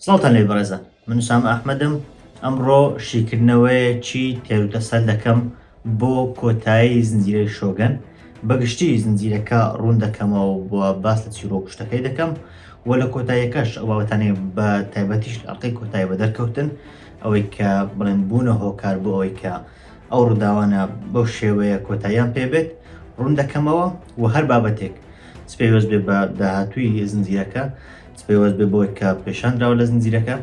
سڵتان لێ بەڕێزە من سام ئەحمەدم ئەمڕۆ شیکردنەوەیەکی تێروتە سەر دەکەم بۆ کۆتایی زنجیرەی شۆگەن بەگشتی زنجیرەکە ڕوون دەکەمەوە بۆ باس لە چیرۆکشتەکەی دەکەم و لە کۆتاییەکەش ئەو بابەتانێ بە تایبەتیش ئەڵقەی کۆتایی بە دەرکەوتن ئەوەی کە بڵێن بوونە هۆکار بۆ ئەوەی کە ئەو ڕووداوانە بەو شێوەیە کۆتاییان پێبێت ڕوون دەکەمەوە و هەر بابەتێک سپێوەست بێ بە داهاتووی زنجیرەکە سپێوەست بێ بۆی کە پێشاندراوە لە زنجیرەکە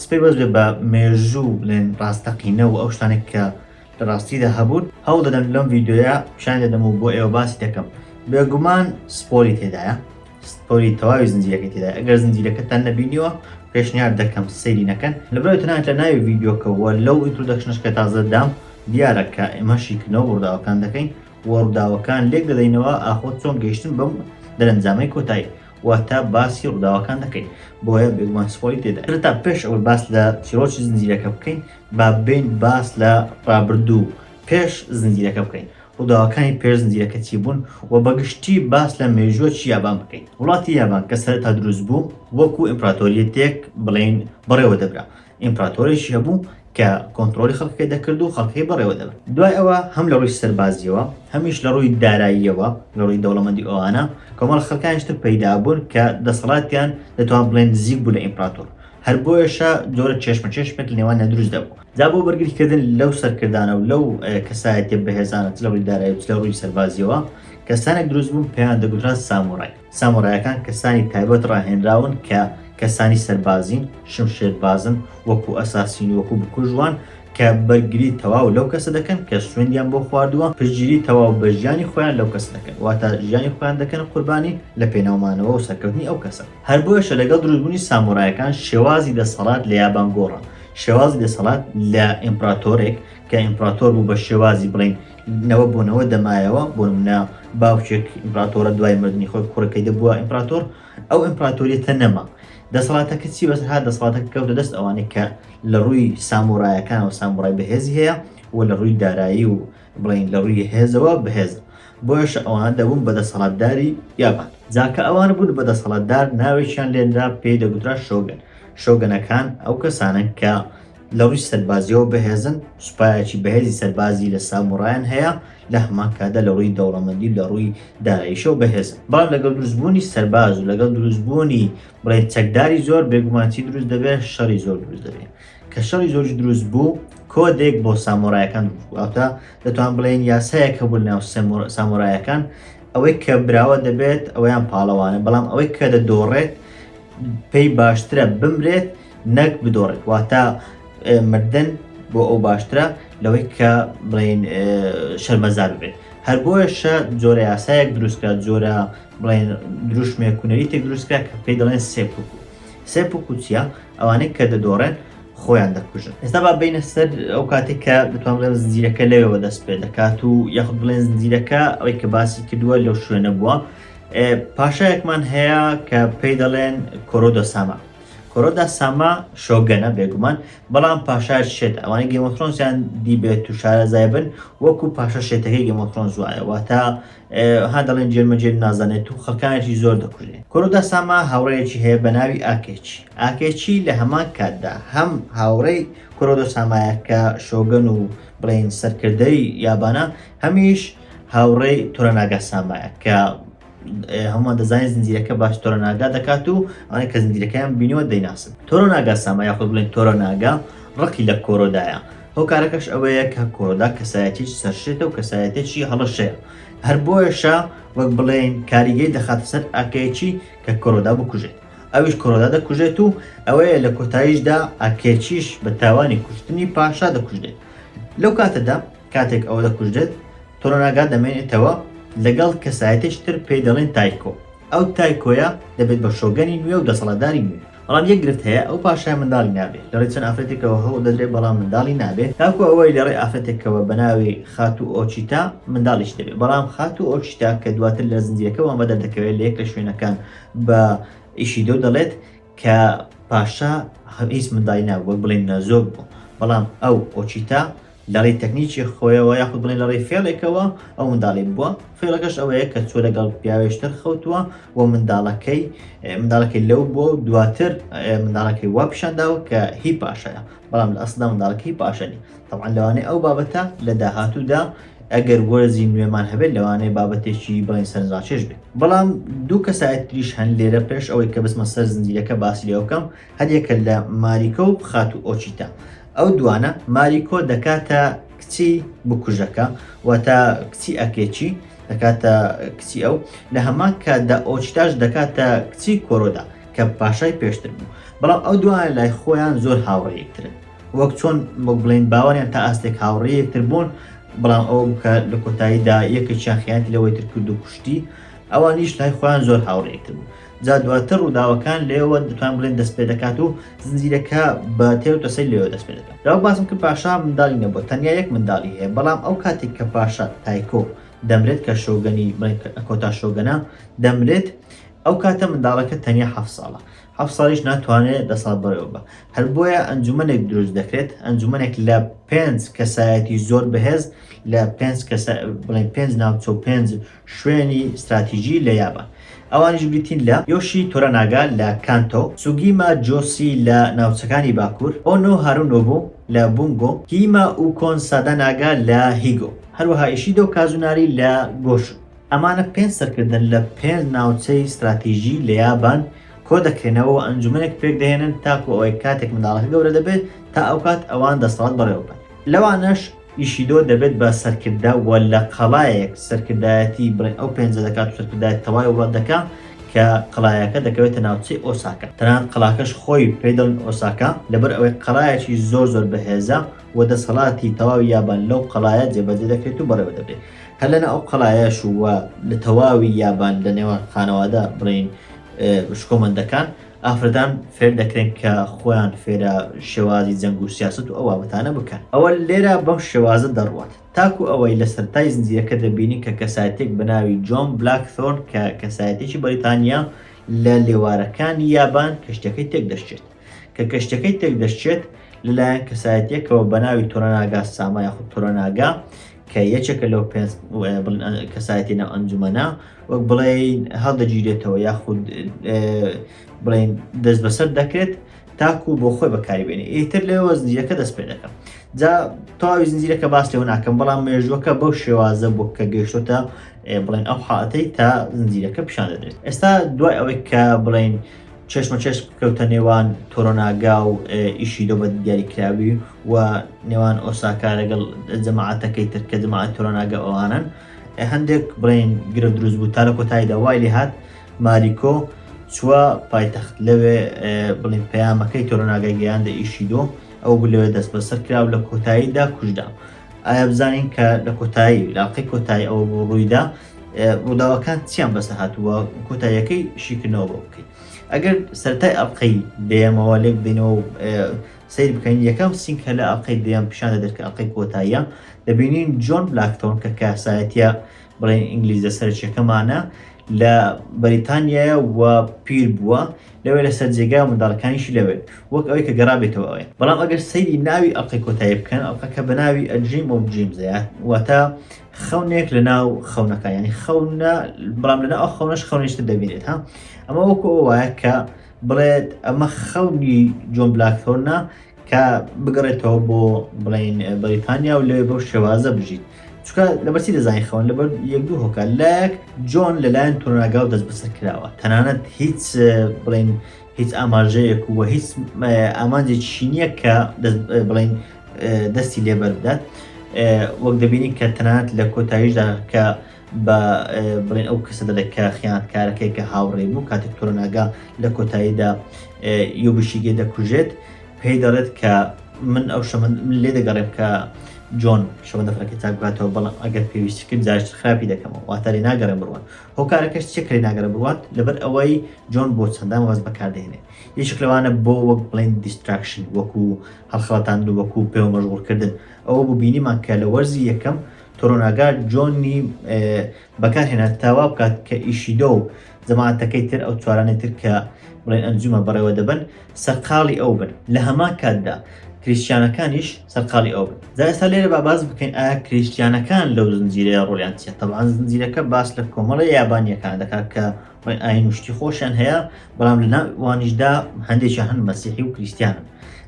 سپێوەست بێ بە مێژوو بڵێن ڕاستەقینە و ئەو شتانێک کە لە ڕاستیدا هەبوون هەوڵ دەدەم لەم ڤیددیۆیە پیشان دەدەم و بۆ ئێوە باسی دەکەم بێگومان سپۆری تێدایە سپۆری تەواوی زنجیرەکەی تێدایە ئەگەر زنجیرەکەتان نەبینیوە پێشنیار دەکەم سەیری نەکەن لەبەرەوەی تەنانەت لە ناوی ڤیددیۆکەوە لەو ئینترۆدەکشنەش کە تازە دام دیارە کە ئێمە شیکردنەوە ڕووداوەکان دەکەین و ڕووداوەکان لێک دەدەینەوە ئاخۆ چۆن گەیشتن بەم دەرەنجامەی کۆتایی واتە باسی ڕووداوەکان دەکەین بۆیە بێگومان سپۆری تێدا تا پێش ئەوە باس لە چیرۆکی زنجیرەکە بکەین با بین باس لە ڕابردوو پێش زنجیرەکە بکەین ڕووداوەکانی پێش زنجیرەکە چی بوون و بەگشتی باس لە مێژووە چی یابان بکەین وڵاتی یابان کە سەرەتا دروست بوو وەکو ئیمپراتۆریەتێک بڵێن بەڕێوە دەبرا ئیمپراتۆرێکی هەبوو کە کۆنتترۆلی خەڵکی دەکرد و خەڵکی بەڕێوە دەبن دوای ئەوە هەم لە ڕووی سەربازیەوە هەمیش لە ڕووی داراییەوە لە ڕووی دەوڵەمەندی ئەوانە کۆمەڵ خەڵکانیشتر پەیدا بوون کە دەسەڵاتیان دەتوان بڵێن نزیک بوو لە ئیمپراتۆر هەر بۆیەشە جۆرە چێشمە لە نێوان نەدروست دەبوو جا بۆ بەرگریکردن لەو سەرکردانە و لەو کەسایەتێ بەهێزانە لە ڕووی دارایی و لە ڕووی سەربازیەوە کەسانێک دروست بوون پێیان دەگوتران ساموڕای ساموڕایەکان کەسانی تایبەت ڕاهێنراون کە کەسانی سەربازین شمشێربازن وەکو ئەساسین وەکو بکوژوان کە بەرگری تەواو لەو کەسە دەکەن کە سوێندیان بۆ خواردووە پشتگیری تەواو بە ژیانی خۆیان لەو کەس دەکەن واتە ژیانی خۆیان دەکەن قوربانی لە پێناومانەوە و سەرکەوتنی ئەو کەسە هەر بۆیەشە لەگەڵ دروستبوونی ساموڕایەکان شێوازی دەسەڵات لە یابان گۆڕە شێوازی دەسەڵات لە ئیمپراتۆرێک کە ئیمپراتۆر بوو بە شێوازی بڵین نەوە بوونەوە دەمایەوە بۆ نمونە باوچێک ئیمپراتۆرە دوای مردنی خۆی کوڕەکەی دەبووە ئیمپراتۆر ئەو ئیمپراتۆریەتە نەما دەسەڵاتەکە چی بەسەرها دەسەڵاتەکە کەوتە دەست ئەوانەی کە لە ڕووی ساموڕایەکان و ساموڕای بەهێزی هەیە و لە ڕووی دارایی و بڵین لە ڕووی هێزەوە بەهێز بۆیەش ئەوان دەبوون بە دەسەڵاتداری یابان جاکە ئەوان بوون بە دەسەڵاتدار ناوێکیان لێنرا پێی دەگوترا شۆگەن شۆگەنەکان ئەو کەسانن کە لە ڕووی سەربازیەوە بەهێزن سوپایەکی بەهێزی سەربازی لە ساموڕایان هەیە لە هەمان کاتدا لە ڕووی دەوڵەمەندی لە ڕووی داراییشەوە بەهێزن بەڵام لەگەڵ دروستبوونی سەرباز و لەگەڵ دروستبوونی بڵێن چەکداری زۆر بێگومانچی دروست دەبێت شەڕی زۆر دروست دەبێت کە شەڕی زۆرش دروست بوو کۆدێک بۆ ساموڕایەکان دروستبووتە دەتوان بڵێن یاسایەک هەبوو ناو ساموڕایەکان ئەوەی کە براوە دەبێت ئەویان پاڵەوانە بەڵام ئەوەی کە دەدۆڕێت پێی باشترە بمرێت نەک بدۆڕێت واتە مردن بۆ ئەو باشترە لەوەی کە بڵێن شەرمەزار بێت هەر بۆیەشە جۆرە یاسایەک دروستکرا جۆرە بڵێن دروشمێک کوونەریتێک دروستکرا کە پێی دەڵێن سێپوکو چیە ئەوانەی کە دەدۆڕێن خۆیان دەکوژن ئێستا با بینە سەر ئەو کاتێک کە دەتوان بڵێن زنجیرەکە لەوێەوە دەست پێ دەکات و یاخود بڵێن زنجیرەکە ئەوەی کە باسی کردووە لەو شوێنە بووە پاشایەکمان هەیە کە پێی دەڵێن کۆرۆدۆ ساما کۆرۆدا ساما شۆگەنە بێگومان بەڵام پاشای شێت ئەوانەی گێمۆترۆنسیان دیبێت و شارەزای بن وەکو پاشا شێتەکەی گێمۆترۆنز وایە واتە ها دەڵێن جێرمەجێر نازانێت و خەڵکانێکی زۆر دەکوژێت کۆرۆدا ساما هاوڕێیەکی هەیە بە ناوی ئاکێچی لە هەمان کاتدا هەم هاوڕێی کۆرۆدۆ سامایە کە شۆگەن و بڵێن سەرکردەی یابانە هەمیش هاوڕێی تۆرەناگا سامایە کە هەمووان دەزانین زنجیرەکە باش تۆرەناگا دەکات و ئەوانەی کە زنجیرەکەیان بینیوە دەیناسن تۆرەناگا ساما یاخود بڵێن تۆرەناگا ڕقی لە کۆرۆدایە هۆکارەکەش ئەوەیە کە کۆرۆدا کەسایەتێکی سەرشێتە و کەسایەتێکی هەڵەشەیە هەر بۆیەشە وەک بڵێن کاریگەی دەخاتە سەر ئاکێچی کە کۆرۆدا بکوژێت ئەویش کۆرۆدا دەکوژێت و ئەوەیە لە کۆتاییشدا ئاکێچیش بە تاوانی کوشتنی پاشا دەکوژێت لەو کاتەدا کاتێک ئەوە دەکوژێت تۆرەناگا دەمێنێتەوە لەگەڵ کەسایەتێکی تر پێی دەڵێن تایکۆ ئەو تایکۆیە دەبێت بە شۆگەنی نوێ و دەسەڵاتداری نوێ بەڵام یەک گرفت هەیە ئەو پاشای منداڵی نابێت لەڕێ چەند ئافرەتێکەوە هەوڵ دەدرێت بەڵام منداڵی نابێت تاکو ئەوەی لەڕێ ئافرەتێکەوە بە ناوی خاتو ئۆچیتا منداڵیش دەبێت بەڵام خاتو ئۆچیتا کە دواتر لە زنجیرەکەەوە مەدە دەکەوێت لە یەک لە شوێنەکان بە ئیشیدۆ دەڵێت کە پاشا هیچ منداڵی نابوو بڵێن نەزۆک بوو بەڵام ئەو ئۆچیتا لەڕێی تەکنیکی خۆیەوە یاخود بڵێن لەڕێی فێڵێکەوە ئەو منداڵی بووە. فێڵەکەش ئەوەیە کە چوە لەگەڵ پیاوێشتر خەوتووە و منداڵەکەی لەو بۆ دواتر منداڵەکەی وا پیشانداوە کە هی پاشایە، بەڵام لە ئەسڵدا منداڵەکەی پاشەنی. طبعاً لەوانەیە ئەو بابەتە لە داهاتوودا ئەگەر وەرزی نوێمان هەبێت لەوانەیە بابەتێکی بڵین سەرنجڕاکێش بێت. بەڵام دوو کەسایەت تریش هەن لێرە پێش ئەوەی کە بچمە سەر زنجیرەکە باسی لێ بکەم. هەریەکە لە ماریکۆ و خاتو ئۆچیتا. ئەو دوانە ماریکۆ دەکاتە کچی بکوژەکە واتە کچی ئەکێچی دەکاتە کچی ئەو، لە هەمان کاتدا ئۆچیتاش دەکاتە کچی کۆرۆدا کە پاشای پێشتر بوو. بەڵام ئەو دوانە لای خۆیان زۆر هاوڕێ یەکترن، وەک چۆن بڵین باوەڕیان تا ئاستێک هاوڕێ یەکتر بوون، بەڵام ئەو بکە لە کۆتاییدا یەکێکیان خیانەتی لەوەی تر کرد و کوشتی، ئەوانیش لای خۆیان زۆر هاوڕێ یەکتر بوو. جا دواتر ڕووداوەکان لێەوە دەتوان بڵێن دەست پێ دەکات و زنجیرەکە بە تێو تەسەی لێوە دەست پێ دەکات. لەوە باسم کرد پاشا منداڵی نەبووە، تەنیا یەک منداڵی هەیە، بەڵام ئەو کاتێک کە پاشا تایکۆ دەمرێت کە شۆگەنی کۆتا شۆگەنە دەمرێت، ئەو کاتە منداڵەکە تەنیا 7 ساڵە. 7 ساڵیش ناتوانێت 10 ساڵ بەرەوە بە. هەر بۆیە ئەنجومەنێک دروست دەکرێت، ئەنجومەنێک لە 5 کەسایەتی زۆر بەهێز لە 5 ناوچە و 5 شوێنی استراتیژی لە یابان. ئەوانیش بریتین لە یۆشی تۆراناگا لە کانتۆ، سوگیما جۆسی لە ناوچەکانی باکوور، ئۆنۆ هارونۆبۆ لە بونگۆ، هیما و کۆنساداناگا لە هیگۆ، هەروەها ئیشیدۆ کازوناری لە گۆشو. ئەمانە 5 سەرکردن لە 5 ناوچەی استراتیژی لە یابان کۆ دەکرێنەوە و ئەنجومەنێک پێک دەهێنن تاکو ئەوەی کاتێک منداڵەکە گەورە دەبێت تا ئەو کات ئەوان دەسەڵات بەڕێوە بن. لەوانەش ئیشیدۆ دەبێت بە سەرکردا وە لە قەڵایەک سەرکردایەتی بڵێن ئەو 5 دەکات و سەرکردایەت تەواوی وڵات دەکا کە قەڵایەکە دەکەوێتە ناوچەی ئۆساکا. تەنانەت قەڵاکەش خۆی پێی دەڵێن ئۆساکا لەبەر ئەوەی قەڵایەکی زۆر بەهێزە و دەسەڵاتی تەواوی یابان لەو قەڵایە جێبەجێ دەکرێت و بەڕێوە دەبێت. هەر لەنە ئەو قەڵایەش وە لە تەواوی یابان لە نێوان خانەوادە بڵێن شکۆمەندەکان ئافرەدان فێر دەکرێن کە خۆیان فێرە شێوازی جەنگ و سیاست و ئەو بابەتانە بکەن. ئەوە لێرە بەم شێوازە دەڕوات تاکو ئەوەی لە سەرتای زنجیرەکە دەبینی کە کەسایەتێک بەناوی جۆن بلاکثۆرن کە کەسایەتێکی بەریتانیا لە لێوارەکانی یابان کەشتەکەی تێک دەشتێت، کە کەشتەکەی تێک دەشتێت لەلایەن کەسایەتێکەوە بەناوی تۆراناگا ساما یاخود تۆراناگا کە یەکێکە لەو کەسایەتی ناو ئەنجومەنە وەک بڵێن هەڵدەگیرێتەوە یاخود بڵێن دەست بەسەر دەکرێت تاکو بۆ خۆی بەکاریبێنێ. ئیتر لێوە زنجیرەکە دەست پێ دەکەم. جا تەواوی زنجیرەکە باس لێوە ناکەم، بەڵام مێژووەکە بەو شێوازە بۆ کە گەیشتۆتە بڵێن ئەو حاڵەتەی تا زنجیرەکە پیشان دەدرێت. ئێستا دوای ئەوەی کە بڵێن چێشمە چێشم کەوتە نێوان تۆرۆناگا و ئیشیدۆ بە دیاریکراوی و نێوان ئۆساکا لەگەڵ جەماعەتەکەی تر کە جەماعەت تۆرۆناگا ئەوانن، هەندێک بڵێن گرە دروست بوو تا لە کۆتاییدا وای لێ هات ماریکۆ چوە پایتەخت لەوێ بڵێن پەیامەکەی تۆرۆناگای گەیاندە ئیشیدۆ، ئەو بوو لەوێ دەست بەسەر کراو لە کۆتاییدا کوژدا. ئایا بزانین کە لە کۆتایی لاقەی کۆتایی ئەوە بۆ ڕوویدا ڕووداوەکان چیان بەسەر هاتووە کۆتاییەکەی شیکردنەوە بۆ بکەیت. ئەگەر سەرەتای ئەڵقەی دێمەوە لێک بدەینەوە سیر بکەین، یەکەم سینکە لە ئەڵقەی دێم پیشان دەدرێت کە ئەڵقەی کۆتاییە دەبینین جۆن بلاکتۆن کە کەسایەتیە بڵێن ئینگلیزە سەرچیەکەمانە لە بەریتانیایە و پیر بووە لەوێ لەسەر جێگای منداڵەکانیشی لەوێت وەک ئەوەی کە گەڕابێتەوە ئەوێ. بەڵام ئەگەر سەیری ناوی ئەڵقەی کۆتایی بکەن، ئەڵقەکە بە ناوی ئەجیم و جیمزەیە واتە خەونێک لە ناو خەونەکان، ینی خەونە، بەڵام لەناو ئەو خەونەش خەونێشتر دەبینێت. ئەمە وەکو ئەو وایە کە بڵێت ئەمە خەونی جۆن بلاکتۆرنە کە بگەڕێتەوە بۆ بڵێن بەریتانیا و لەوێ بەو شێوازە بژیت. چونکە لەبەرچی دەزانین خەون لەبەر یەک دوو هۆکار لایەک جۆن لەلایەن تۆرۆناگا و دەست بەسەر کراوە، تەنانەت هیچ بڵێن هیچ ئاماژەیەک و هیچ ئامانجێکی نییە کە بڵێن دەستی لێبەر بدات، وەک دەبینی کە تەنانەت لە کۆتاییشدا کە بە بڵێن ئەو کەسە دەڵێت کە خیانەتکارەکەی کە هاوڕێ بوو کاتێک تۆرۆناگا لە کۆتاییدا یۆبشیگێ دەکوژێت، پێی دەڵێت کە من ئەو من لێ دەگەڕێم کە جۆن شەوەندەفرەکەی تاکاتەوە، بەڵام ئەگەر پێویستی کرد جاشتر خراپی دەکەمەوە، واتە لێ ناگەڕێم بڕوات. هۆکارەکەش چێکە لێ ناگەڕێ بڕوات لەبەر ئەوەی جۆن بۆ چەندان وەز بەکاردێنێت. یەکێک لەوانە بۆ وەک بڵێن دیستراکشن، وەکو هەڵخەڵەتاندن و وەکو پێوە مەشغوڵکردن. ئەوە بوو بینیمان کە لە وەرزی یەکەم تۆرۆناگا جۆنی بەکارهێنا تاوا بکات کە ئیشیدۆ و جەماعەتەکەی تر ئەو چوارانەی تر کە بڵێن ئەنجومە بەڕێوە دەبن سەرقاڵی ئەو بن. لە هەمان کاتدا کریسیانەکانیش سەرقاڵی ئەو بن. جا ئێستا لێرە با باس بکەین ئایا کریسیانەکان لەو زنجیرەیە ڕۆڵیان چییە؟ تەبعاً زنجیرەکە باس لە کۆمەڵی یابانیەکان دەکات کە ئاین و شتی خۆشیان هەیە، بەڵام لە ناوانیشدا هەندێکیان هەن مەسیحی و کریسیانن.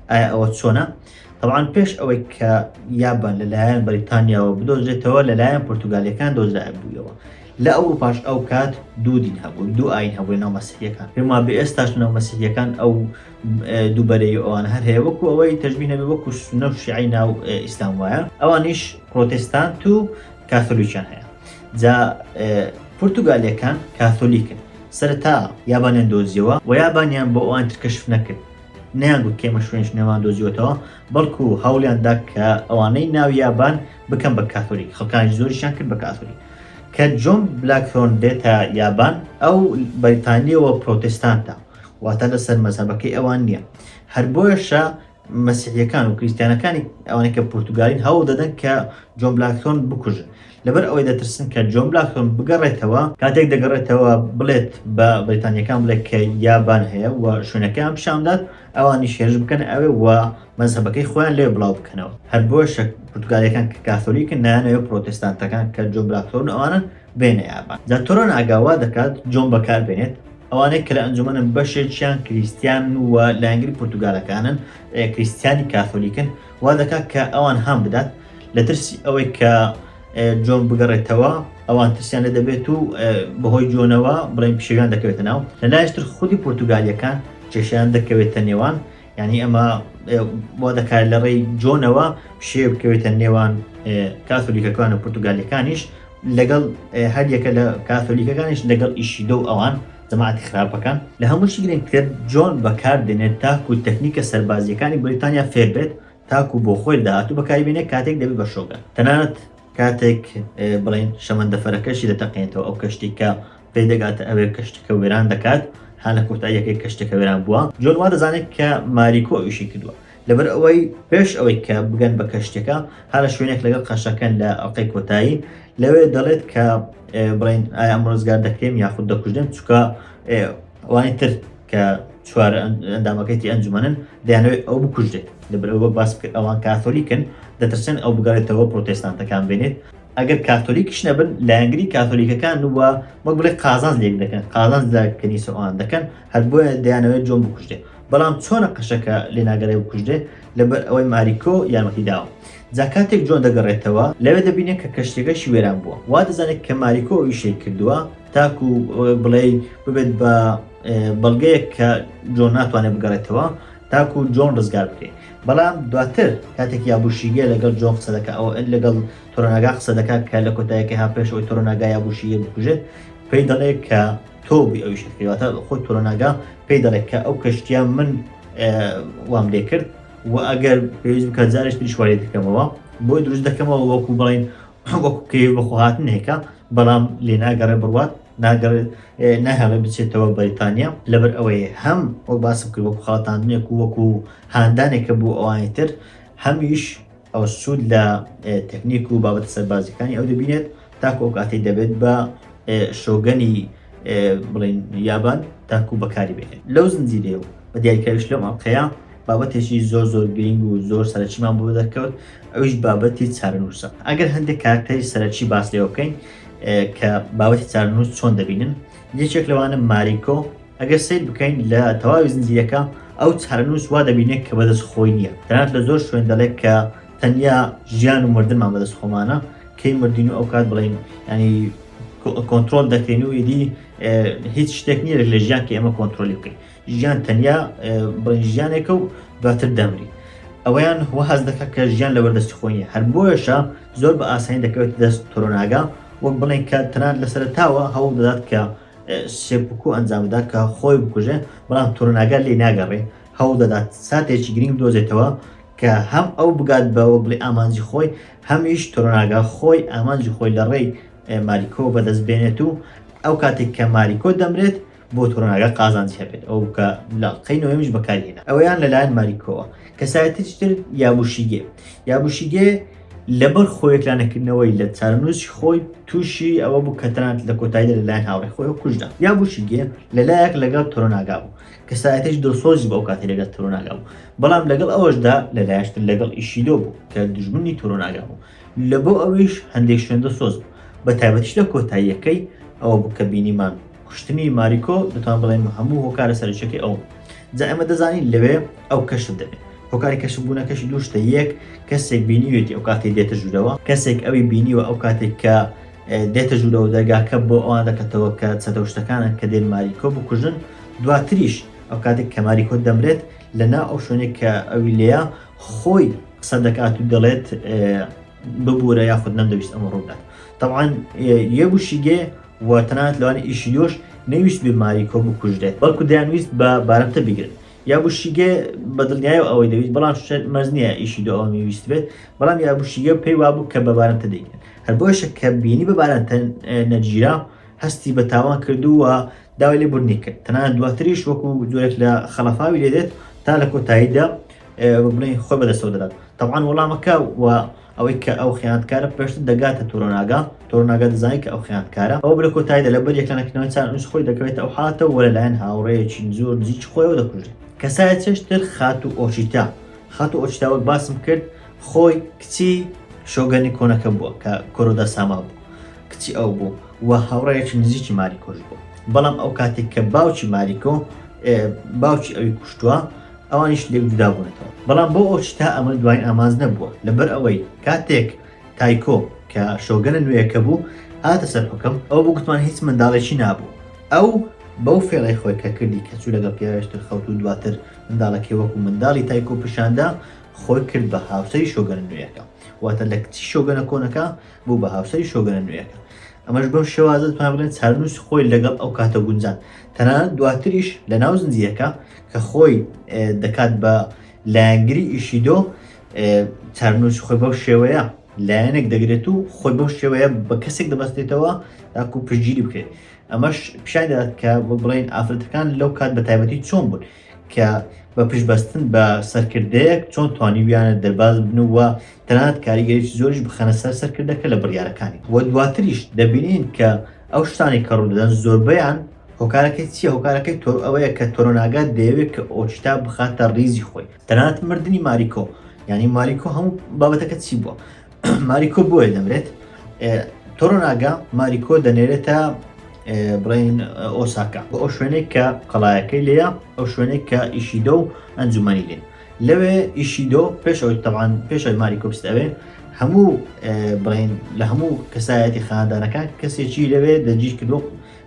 ئایا ئەوە چۆنە؟ طبعاً پێش ئەوەی کە یابان لەلایەن بەریتانیاوە بدۆزرێتەوە لەلایەن پورتوگالیەکان دۆزرای بوویەوە. لە ئەوروپاش ئەو کات دوو دین هەبوو، دوو ئاین هەبووی ناو مەسیحیەکان. پێم وابێ ئێستاش ناو مەسیحیەکان ئەو دووبەرەی ئەوان هەر هەیە، وەکو ئەوەی تەژبیه نەبێ وەکو سونە و شیعی ناو ئیسلام وایە، ئەوانیش پرۆتێستانت و کاتۆلیکیان هەیە. جا پورتوگالیەکان کاتۆلیکن. سەرەتا یابانیان دۆزیەوە و یابانیان بۆ ئەوان تر کەشف نەکرد، نەیانگوت کێمە شوێنش نێوان دۆزیوەتەوە، بەڵکو هەوڵیاندا کە ئەوانەی ناو یابان بکەم بە کاتۆلیک، خەڵکانی زۆریشیان کرد بە کاتۆلیک. کە جۆن بلاکثۆرن دێتە یابان، ئەو بەریتانیەوە پرۆتێستانتە، واتە لەسەر مەزهەبەکەی ئەوان نییە. هەر بۆیەشە مەسیحیەکان و کریستیانەکانی ئەوانەی کە پورتوگالین هەوڵ دەدەن کە جۆن بلاکثۆرن بکوژن، لەبەر ئەوەی دەترسن کە جۆن بلاکثۆرن بگەڕێتەوە، کاتێک دەگەڕێتەوە بڵێت بە بەریتانیەکان بڵێت کە یابان هەیە و شوێنەکەیان پیشاندات، ئەوانی شێرش بکەن ئەوێ و مەزهەبەکەی خۆیان لێ بڵاو بکەنەوە. هەر بۆیەشە پورتوگالیەکان کە کاتۆلیکن نایانەوێت پرۆتێستانتەکان کە جۆن بلاکثۆرن ئەوانن بێنە یابان. جا تۆڕۆناگا وا دەکات جۆن بەکاربێنێت ئەوانەی کە لە ئەنجومەنن بەشێکیان کریستیان و لەنگری پورتوگالەکانن، کریستیانی کاتۆلیکن، وا دەکات کە ئەوان هەم بدات لە ترسی ئەوەی کە جۆن بگەڕێتەوە، ئەوان ترسیان لە دەبێت و بەهۆی جۆنەوە بڵێن پیشەویان دەکەوێتە ناو. لەلایەشتر خودی پورتوگالیەکان کێشیان دەکەوێتە نێوان، یعنی ئەمە بۆ دەکات لە ڕێی جۆنەوە پیشێ بکەوێتە نێوان کاتۆلیکەکان و پورتوگالیەکانیش، لەگەڵ هەریەکە لە کاتۆلیکەکانیش لەگەڵ ئیشی دە و ئەوان جەماعەتی خراپەکان. لە هەمووشی گرنگتر جۆن بەکاردێنێت تاکو تەکنیکە سەربازیەکانی بریتانیا فێر بێت، تاکو بۆ خۆی داهاتوو بەکاربێنێت کاتێک دەبێت بە شۆگەن. تەنانەت کاتێک بڵێن شەمەندەفەرەکەشی دەتەقێنێتەوە ئەو کەشتی کە پێی دەگاتە ئەوێ کەشتەکە وێران دەکات، هەر لە کۆتاییەکەی کەشتەکە وێران بووە. جۆن وا دەزانێت کە ماریکۆ ئەویشی کردووە، لەبەر ئەوەی پێش ئەوەی کە بگەن بە کەشتەکە هەر شوێنێک لەگەڵ قەشەکەن لە ئەڵقەی کۆتایی، لەوێ دەڵێت کە بڵێن ئایا ئەمە ڕزگار دەکرێم یاخود دەکوژدەم، چونکە ئەوانی تر کە چوارە ئەندامەکەیتی ئەنجومەنن دەیانەوێت ئەو بکوژدێت، لەبەر ئەوە باس کرد ئەوان کاتۆلیکن، دەترسن ئەو بگەڕێتەوە پرۆتێستانتەکان بێنێت. ئەگەر کاتۆلیکش نەبن لایەنگری کاتۆلیکەکان وە وەک بڵێ قازانج لێک دەکەن، قازانج لە کەنیسە ئەوان دەکەن، هەر بۆیە دەیانەوێت جۆن بکوژدێت. بەڵام چۆنە قەشەکە لێناگەڕێ بکوژدێت؟ لەبەر ئەوەی ماریکۆ یارمەتی داوە. جا کاتێک جۆن دەگەڕێتەوە لەوێ دەبینێت کە کەشتێکەشی وێران بووە، وا دەزانێت کە ماریکۆ ئەویشەی کردووە تاکو بڵێ ببێت بە بەڵگەیەک کە جۆن ناتوانێت بگەڕێتەوە تاکو جۆن ڕزگار بکرێت. بەڵام دواتر کاتێک یابوشیگە لەگەڵ جۆن قسە دەکات، ئەو لەگەڵ تۆڕۆناگا قسە دەکات کە لە کۆتاییەکەی هاپێش ئەوەی تۆڕۆناگا یابوشیگە بکوژێت، پێی دەڵێت کە تۆ بووی ئەویشت کردواتە خۆی تۆڕۆناگا پێی دەڵێت کە ئەو کەشتیان من وام لێ کرد و ئەگەر پێویست بکات جارێک تریش وارێ دەکەمەوە، بۆی دروست دەکەمەوە وەکو بڵێن وەکو کەیف بەخۆ هاتن هێکە، بەڵام لێ ناگەڕێ بڕوات ناهێڵێ بچێتەوە بەریتانیا. لەبەر ئەوەیە هەم وەک باسم کرد وەکو خاڵاتاندنێک و وەکو هاندانێکە بوو ئەوانی تر، هەمیش ئەو سوود لە تەکنیک و بابەتە سەربازیەکانی ئەو دەبینێت تاکو ئەو کاتێک دەبێت بە شۆگەنی بڵێن یابان تاکو بەکاری بێنێت. لەو زنجیرەیە و بە دیاریکراویش لەم ئەڵقەیە بابەتێکی زۆر گرنگ و زۆر سەرەکیمان بۆ دەکەوت، ئەویش بابەتی چارەنووسە. ئەگەر هەندێک کارکتەری سەرەکی باس لێ بکەین کە بابەتی چارەنووس چۆن دەبینن، یەکێک لەوانە ماریکۆ. ئەگەر سیر بکەین لە تەواوی زنجیرەکە ئەو چارەنووس وا دەبینێت کە بەدەست خۆی نییە، تەنانەت لە زۆر شوێن دەڵێت کە تەنیا ژیان و مردنمان بەدەست خۆمانە، کەی مردین و ئەو کات بڵێن ینی کۆنترۆل دەکەین و ئیدی هیچ شتێک نییە لە ژیان کە ئێمە کۆنترۆلی بکەین، ژیان تەنیا بڵێن ژیانێکە و دواتر دەمری. ئەوەیان وەحەز دەکات کە ژیان لە بەردەستی خۆی نییە، هەر بۆیەشە زۆر بە ئاسانی دەکەوێت دەست تۆڕۆناگا، وەک بڵێن کە تەنانەت لە سەرەتاوە هەوڵ دەدات کە سێپکو ئەنجام بدات کە خۆی بکوژێ، بەڵام تۆڕۆناگا لێ ناگەڕێ، هەوڵ دەدات ساتێکی گرنگ بدۆزێتەوە کە هەم ئەو بگات بەوە بڵێ ئامانجی خۆی، هەمیش تۆڕۆناگا خۆی ئامانجی خۆی لە ڕێی ماریکۆ بەدەست بێنێت و ئەو کاتێک کە ماریکۆ دەمرێت بۆ تۆڕۆناگا قازانجی هەبێت، ئەو کە لە ئەڵقەی نۆیەمیش بەکارهێنا. ئەوەیان لەلایەن ماریکۆوە. کەسایەتێکی تر یابوشیگێ لەبەر خۆیەکلانەکردنەوەی لە چارەنووسی خۆی تووشی ئەوە بوو کە تەنانەت لە کۆتاییدا لەلایەن هاوڕێی خۆی کوژدا یا بوشیگێ لەلایەک لەگەڵ تۆرۆناگا بوو کە سایەتەش دڵسۆزی بە ئەو کاتی لەگەڵ تۆرۆناگا بوو بەڵام لەگەڵ ئەوەشدا لەلایەشتر لەگەڵ ئیشیدۆ بوو کە دژمنی تۆرۆناگا بوو لە بۆ ئەویش هەندێک شوێن دڵسۆز بوو بە تایبەتیش لە کۆتاییەکەی ئەوە بوو کە بینیمان کوشتنی ماریکۆ دەتوان بڵێن هەموو هۆکارە سەرچەکەی ئەو جا ئێمە دەزانین لەوێ ئەو کەشف دەبێت هۆکاری کەشببوونەکەشی دووشتە یەک کەسێک بینیوێتی ئەو کاتێک دێتە ژوورەوە کەسێک ئەوی بینیوە ئەو کاتێک کە دێتە ژوورەوە دەرگاکە بۆ ئەوان دەکەتەوە کە چەتەوشتەکانە کە دێن ماریکۆ بکوژن دواتریش ئەو کاتێک کە ماریکۆ دەمرێت لەنا ئەو شوێنێک کە ئەوی لێە خۆی قسە دەکات و دەڵێت ببوورە یاخود نەمدەویست ئەمە ڕوودات طبعاً یەبووشیگێ و تەنانەت لەوانە ئیشیدۆش نەویست بێ ماریکۆ بکوژدێت بەڵکو دەیانویست بە بارەمتە بگرن یا بوشیگە بەدڵنیایە ئەوەی دەویست بەڵام مەرج نییە ئیشیدۆ ئەوە ویست بێت بەڵام یا بوشیگە پێی وابوو کە بە بارەمتە دەیکەن هەر بۆشە کە بینی بە بارەمتە نەجیرا هەستی بە تاوان کردووە داوای لێ بوونی کرد تەنانەت دواتریش وەکو جۆرێک لە خەڵەفاوی لێ دێت تا لە کۆتاییدا بڵێن خۆی بەدەستەوە دەدات طبعاً وەڵامەکە و ئەوەی کە ئەو خیانەتکارە پێشتر دەگاتە تۆرۆناگا دەزانێت کە ئەو خیانەتکارە ئەو بە کۆتاییدا لەبەر یەکلانەکردنەوەی چارەنووس خۆی دەکەوێتە ئەو حالەتەوە وەلایەن هاوڕێیەکی زۆر نزیک خۆیەوە دەکوژێت کەسایە چێشتر خات و ئۆچیتا وەک باسم کرد خۆی کچی شۆگەنی کۆنەکە بووە کە کۆرۆدا ساما بوو کچی ئەو بوو و هاوڕێیەکی نزیکی ماریکۆش بوو بەڵام ئەو کاتێک کە باوکی ماریکۆ باوکی ئەوی کوشتووە ئەوانیش لێک جودابوونەتەوە بەڵام بۆ ئۆچیتا ئەمە دوای ئامانز نەبووە لەبەر ئەوەی کاتێک تایکۆ کە شۆگەنە نوێیەکە بوو هاتە سەر حکم ئەو بوو گوتمان هیچ منداڵێکی نابوو ئەو بەو فێڵی خۆی کە کردی کە چوو لەگەڵ پیاوێشتر خەوت و دواتر منداڵەکەی وەکو منداڵی تایکۆ پیشاندا خۆی کرد بە هاوسەری شۆگەنە نوێیەکە واتە لە کچی شۆگەنە کۆنەکە بوو بە هاوسەری شۆگەنە نوێیەکە ئەمەش بەم شێوازە دەتوانین بڵێن چارەنووس خۆی لەگەڵ ئەو کاتە گونجان تەنانەت دواتریش لە ناو زنجیرەکە کە خۆی دەکات بە لایەنگری ئیشیدۆ چارەنووس خۆی بەو شێوەیە لایەنێک دەگرێت و خۆی بەو شێوەیە بە کەسێک دەبەستێتەوە تاکو پشگیری بکرێت ئەمەش پیشان دەدات کە بڵێن ئافرەتەکان لەو کات بە تایبەتی چۆن بوون کە بە پشتبەستن بە سەرکردەیەک چۆن توانیویانە دەرباز بنووە تەنانەت کاریگەریی زۆریش بخەنە سەر سەرکردەکە لە بڕیارەکانی و دواتریش دەبینین کە ئەو شتانی کە ڕوودەدەن زۆربەیان هۆکارەکەی چییە هۆکارەکەی ئەوەیە کە تۆرۆناگا دەیەوێت کە ئۆچتا بخاتە ڕیزی خۆی تەنانەت مردنی ماریکۆ ینی ماریکۆ هەموو بابەتەکە چی بووە ماریکۆ بۆیە دەمرێت تۆرۆناگا ماریکۆ دەنێرێتە بڵین ئۆساکا بۆ ئەو شوێنێک کە قەڵایەکەی لێە ئەو شوێنێک کە ئیشیدۆ و ئەنجومەنی لێن لەوێ ئیشیدۆ پێشەوەی تەوان پێشەوەی ماریکۆ بستەوێ هەموو بڵین لە هەموو کەسایەتی خاندانەکان کەسێکی لەوێ دەجی کردو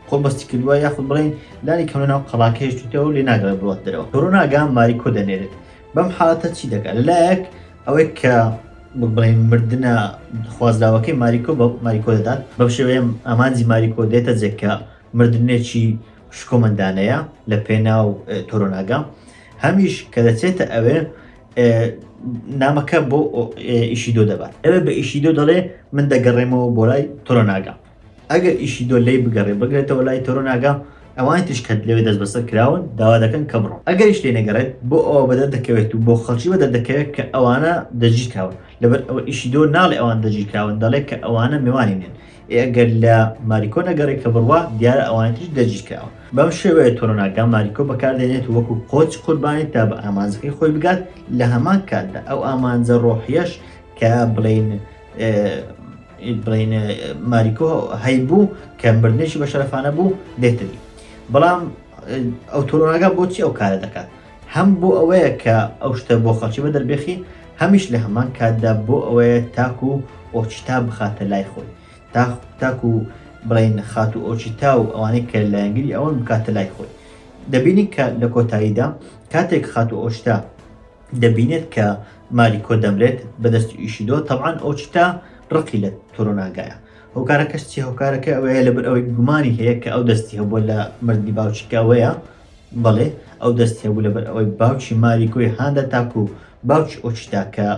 خۆبەستی کردووە یاخود بڵین لانی کەونە ناو قەڵاکەی شتێەوە لێ ناگەڕێت بڵات دەرەوە تۆرۆناگا ماریکۆ دەنێرێت بەم حاڵەتە چی دەکات لەلایەک ئەوەی کە بڵین مردنە خوازراوەکەی ماریکۆ بە ماریکۆ دەدات بەم شێوەیە ئامانجی ماریکۆ دێتە جێکە مردنێکی شکۆمەندانەیە لە پێناو تۆرۆناگا هەمیش کە دەچێتە ئەوێ نامەکە بۆ ئیشیدۆ دەبات ئەوێ بە ئیشیدۆ دەڵێ من دەگەڕێمەوە بۆ لای تۆرۆناگا ئەگەر ئیشیدۆ لی بگەڕێتەوە لای تۆرۆناگا ئەوان تش کە لەوێ دەست بەسەر کراون داوا دەکەن کە بڕۆ ئەگەریش لێ نەگەڕێت بۆ ئەوە بەدەر دەکەوێت و بۆ خەڵکی بەدەر دەکەوێت کە ئەوانە دەجی کراون لەبەر ئەوە ئیشیدۆ ناڵێ ئەوان دەجی کراون دەڵێت کە ئەوانە میوانی نێن ئەگەر لە ماریکۆ نەگەڕێت کە بڕوا دیارە ئەوانتیش دەجی کراون بەم شێوەیە تۆرۆناگا ماریکۆ بەکاردێنێت وەکو قۆچ قوربانی تا بە ئامانجەکەی خۆی بگات لە هەمان کاتدا ئەو ئامانجە ڕۆحیەش کە بڵین ماریکۆ هەیبوو کە مردنێکی بە شەرەفانە بوو دێتەدی بەڵام ئەو تۆرۆناگا بۆچی ئەو کارە دەکات هەم بۆ ئەوەیە کە ئەو شتە بۆ خەڵکی بە دەربێخی هەمیش لە هەمان کاتدا بۆ ئەوەیە تاکو ئۆچتا بخاتە لای خۆی تاکو بڵین خات و ئۆچیتا و ئەوانەی کە لایەنگری ئەوەن بکاتە لای خۆی دەبینی کە لە کۆتاییدا کاتێک خات و ئۆچتا دەبینێت کە ماریکۆ دەمرێت بەدەستی ئیشیدۆ تەبعاً ئۆچتا ڕقی لە تۆرۆناگایە هۆکارەکەش چی هۆکارەکە ئەوەیە لەبەر ئەوەی گومانی هەیە کە ئەو دەستی هەبووە لە مردی باوچیکەوەیە بەڵێ ئەو دەستی هەبوو لەبەر ئەوەی باوکی ماریکۆی هاندا تاکو و باوکی ئۆچتا کە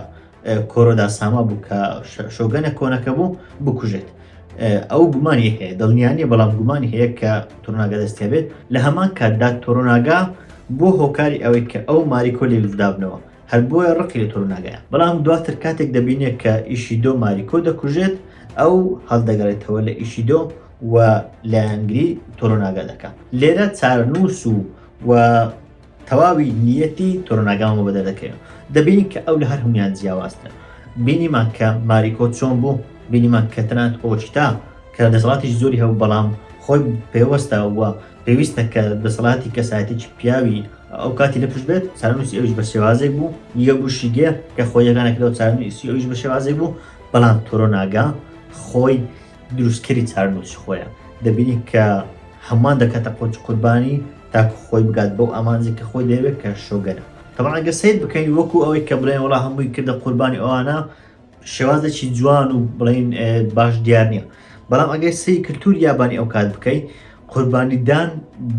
کۆرۆدا ساما بوو کە شۆگەنە کۆنەکە بوو بکوژێت ئەو گومانی هەیە دڵنیانیە بەڵام گومانی هەیە کە تۆرۆناگا دەستی هەبێت لە هەمان کاتدا تۆرۆناگا بۆ هۆکاری ئەوەی کە ئەو ماریکۆ لێ دابنەوە هەر بۆیە ڕقی لە تۆرۆناگایە. بەڵام دواتر کاتێک دەبینێت کە ئیشیدۆ ماریکۆ دەکوژێت ئەو هەڵدەگەڕێتەوە لە ئیشیدۆ و لایەنگری تۆرۆناگا دەکات. لێرە چارەنووس و تەواوی نیەتی تۆرۆناگامەوە بەدە دەکەوێت. دەبینی کە ئەو لە هەر هەمویان جیاوازتە. بینیمان کە ماریکۆ چۆن بوو، بینیمان کە تەنانەت ئۆچتا کە دەسەڵاتیش زۆری هەبوو بەڵام خۆی پێوەستە وە پێویستە کە دەسەڵاتی کەسایەتێکی پیاوی ئەو کاتی لە پشت بێت. چارەنووسی ئەویش بە شێوازێک بوو، یە بوشیگێ کە خۆیەکانێکەوە چارەنووسی ئەویش بە شێوازێک بوو، بەڵام تۆرۆناگا خۆی دروستکەری چارەنووسی خۆیە. دەبینی کە هەمووان دەکاتە قۆچ قوربانی تاکو خۆی بگات بەو ئامانجی کە خۆی دەیەوێت کە شۆگەرە. طبعا ئەگەر سەیر بکەین وەکو ئەوەی کە بڵێن وەڵا هەمووی کردە قوربانی ئەوانە شێوازێکی جوان و بڵین باش دیار نییە. بەڵام ئەگەر سەیری کللتوری یابانی ئەو کات بکەیت، قوربانیدان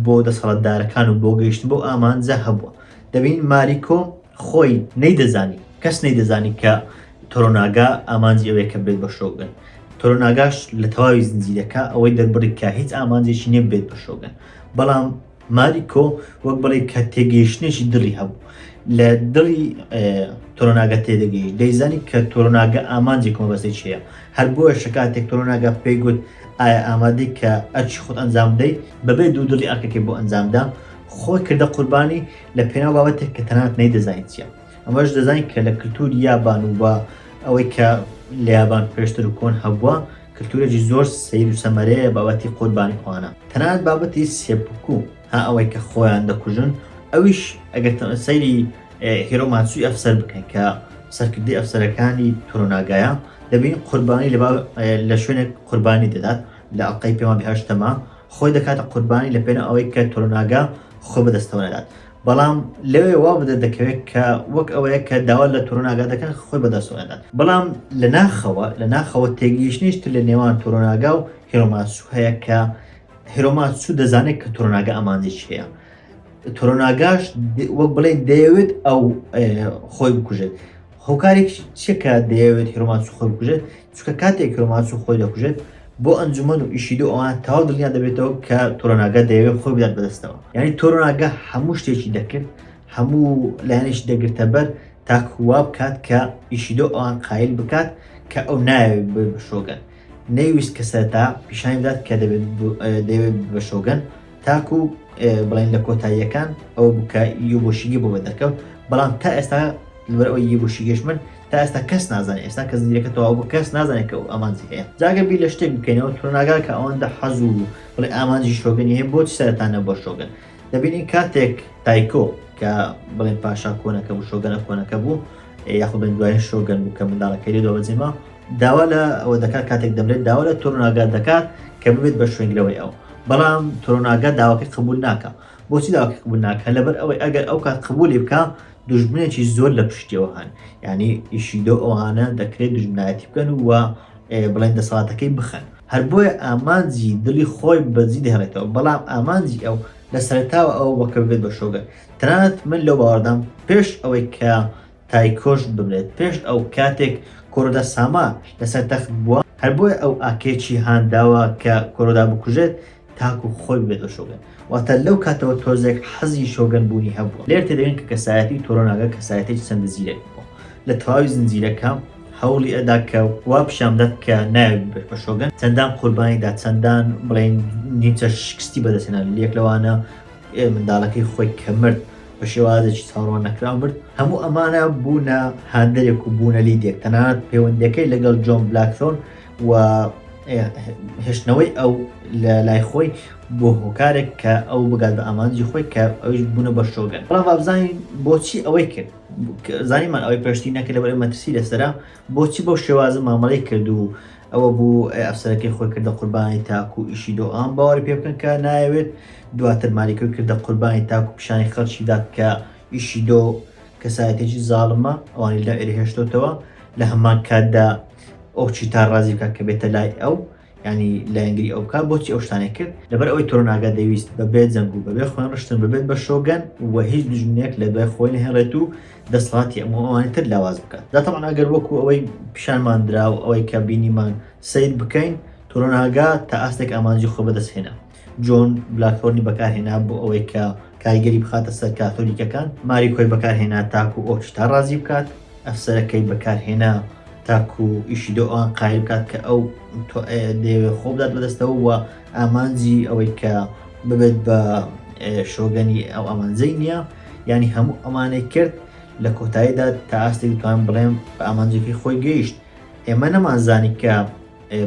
بۆ دەسەڵاتدارەکان و بۆ گەیشتن بۆ ئامانجە هەبووە. دەبین ماریکۆ خۆی نەیدەزانی، کەس نەیدەزانی کە تۆرۆناگا ئامانجی ئەوەیە کە بێت بە شۆگەن. تۆرۆناگاش لە تەواوی زنجیرەکە ئەوەی دەربڕی کە هیچ ئامانجێکی نییە بێت بە شۆگەن. بەڵام ماریکۆ وەک بڵێ کە تێگەیشتنێکی دڵی هەبوو، لە دڵی تۆرۆناگا تێدەگەیشت، دەیزانی کە تۆرۆناگا ئامانجی کۆمەبەستێکی هەیە. هەر بۆیە شکاتێک تۆرۆناگا پێی گوت ئایا ئامادەی کە ئەرچی خۆت ئەنجام بدەیت بەبێ دوو دڵی ئەرکەکەی بۆ ئەنجامدا، خۆی کردە قوربانی لە پێناو بابەتێک کە تەنانەت نەیدەزانیت چییە. ئەمەش دەزانین کە لە کللتوری یابان و بە ئەوەی کە لە یابان پێشتر و کۆن هەبووە، کللتورێکی زۆر سەیر و سەمەرەیە بابەتی قوربانی ئەوانە. تەنانەت بابەتی سێپکو ها ئەوەی کە خۆیان دەکوژن، ئەویش ئەگەر سەیری هیرۆماتسوی ئەفسەر بکەین کە سەرکردی ئەفسەرەکانی تۆرۆناگایە، دەبین قوربانی لە شوێنێک قوربانی دەدات لە ئەڵقەی پێوان بهشتەما، خۆی دەکاتە قوربانی لە پێناو ئەوەی کە تۆرۆناگا خۆ بەدەستەوە نەدات. بەڵام لەوێ وا بدە دەکەوێت کە وەک ئەوەیە کە داوا لە تۆرۆناگا دەکەن خۆی بەدەستەوە نەدات. بەڵام لە ناخەوە تێگەیشتنیشتر لە نێوان تۆرۆناگا و هیرۆماتسو هەیە کە هیرۆماتسو دەزانێت کە تۆرۆناگا ئامانجێکی هەیە. تۆرۆناگاش وەک بڵێ دەیەوێت ئەو خۆی بکوژێت. هۆکارێک چیەکە دەیەوێت هیرۆماتسو خۆی بکوژێت؟ چونکە کاتێک هیرۆماتسو خۆی دەکوژێت، بۆ ئەنجومەن و ئیشیدۆ ئەوان تەواو دڵنیا دەبێتەوە کە تۆرۆناگا دەیەوێت خۆی بدات بەدەستەوە. یعنی تۆرۆناگا هەموو شتێکی دەکرد، هەموو لایەنێکی دەگرتە بەر تاکو وا بکات کە ئیشیدۆ ئەوان قایل بکات کە ئەو ناوێت بە شۆگەن. نەیویست کە سەرەتا پیشانی بدات کە دەیەوێت بە شۆگەن، تاکو بڵین لە کۆتاییەکان ئەو بکە یوبۆشیگی بۆ بەدەکەوت. بەڵام تا ئێستا لەبەر ئەوەی یوبۆشیگەش من تا ئێستا کەس نازانێت، ئێستا کە زنجیرەکە تەواو بوو کەس نازانێت کە ئەو ئامانجی هەیە. جاگە بیر لە شتێک بکەینەوە، تۆرۆناگا کە ئەوەندە حەز و بڵێ ئامانجی شۆگەنی هەیە، بۆچی سەرەتانە بۆ شۆگەن؟ دەبینین کاتێک تایکۆ کە بڵێن پاشا کۆنەکە بوو، شۆگەنە کۆنەکە بوو، یاخود بڵێن دوایین شۆگەن بوو کە منداڵەکەی لێ دۆبەجێما، داوا لە ئەوە دەکات، کاتێک دەمرێت داوا لە تۆرۆناگا دەکات کە ببێت بە شوێنگرەوەی ئەو. بەڵام تۆرۆناگا داواکەی قبول ناکە. بۆچی داواکەی قبول ناکە؟ لەبەر ئەوەی ئەگەر ئەو کات قبولی بکە، دوژمنێکی زۆر لە پشتیەوە هەن. یعنی ئیشیدۆ ئەوانە دەکرێت دوژمنایەتی بکەن و بڵێن دەسەڵاتەکەی بخەن. هەر بۆیە ئامانجی دڵی خۆی بەجددی دەهێڵێتەوە. بەڵام ئامانجی ئەو لە سەرەتاوە ئەو وەکە ببێت بە شۆگەن. تەنانەت من لەو باوەڕدام پێش ئەوەی کە تایکۆش ببرێت، پێش ئەو کاتێک کۆرۆدا ساما لەسەر تەخت بووە، هەر بۆیە ئەو ئاکێکی هانداوە کە کۆرۆدا بکوژێت تاکو خۆی ببێت بە شۆگەن. واتە لەو کاتەوە تۆزێک حەزی شۆگەن بوونی هەبووە. لێر تێدەبین کە کەسایەتی تۆرۆناگا کەسایەتێکی چەندە زیرەک بووە. لە تەواوی زنجیرەکە هەوڵی ئەدا کە وا پیشامدات کە ناوێت بێت بە شۆگەن، چەندان قوربانیدا، چەندان بڵێن نیمچە شکستی بەدەستێنا. لێک لەوانە منداڵەکەی خۆی کە مرد بە شێوازێکی چاوەڕوان نەکرا مرد. هەموو ئەمانە بوونە هاندەرێک و بوونە لیدێک. تەنانەت پەیوەندیەکەی لەگەڵ جۆن بلاکثۆرن و هێشتنەوەی ئەو لە لای خۆی بۆ هۆکارێک کە ئەو بگات بە ئامانجی خۆی کە ئەویش بوونە بە شۆگەن. بەڵام وابزانین بۆچی ئەوەی کرد. زانیمان ئەوەی پێشتی نەکرد لەبەر مەترسی لەسەرا بۆچی بەو شێوازە مامەڵەی کرد و ئەوە بوو ئەفسەرەکەی خۆی کردە قوربانی تاکو ئیشیدۆ ئەوان باوەڕی پێ بکەن کە نایەوێت. دواتر ماریکۆی کردە قوربانی تاکو پیشانی خەڵکی دات کە ئیشیدۆ کەسایەتێکی زاڵمە، ئەوانی لە ئێرە هێشتۆتەوە. لە هەمان کاتدا ئەوچی تا ڕازی بکات کە بێتە لای ئەو، ینی لایەنگری ئەو بکات. بۆچی ئەو شتانێک کرد؟ لەبەر ئەوەی تۆرۆناگا دەویست بەبێ جەنگ و بەبێ خۆیان ڕشتن ببێت بە شۆگەن و هیچ دوژمنێک لە دوای خۆی نەهێڵێت و دەسەڵاتی ئەوانی تر لاواز بکات. دەتەوان ئەگەر وەکو ئەوەی پیشانمان درا و ئەوەی کە بینیمان سیر بکەین، تۆرۆناگا تا ئاستێک ئامانجی خۆ بەدەستهێنا. جۆن بلاکثۆرنی بەکارهێنا بۆ ئەوەی کە کاریگەری بخاتە سەر کاتۆلیکەکان، ماریکۆی بەکارهێنا تاکو ئۆچتا ڕازی بکات، ئەفسەرەکەی بەکارهێنا تاکو ئیشی دۆ ئەوان قایل بکات کە ئەو دەیەوێت خۆ بدات بەدەستەوە و ئامانجی ئەوەی کە ببێت بە شۆگەنی ئەو ئامانجەی نییە. ینی هەموو ئەمانەی کرد لە کۆتاییدا تا ئاستێک توان بڵێم بە ئامانجێکی خۆی گەیشت. ئێمە نەمانزانی کە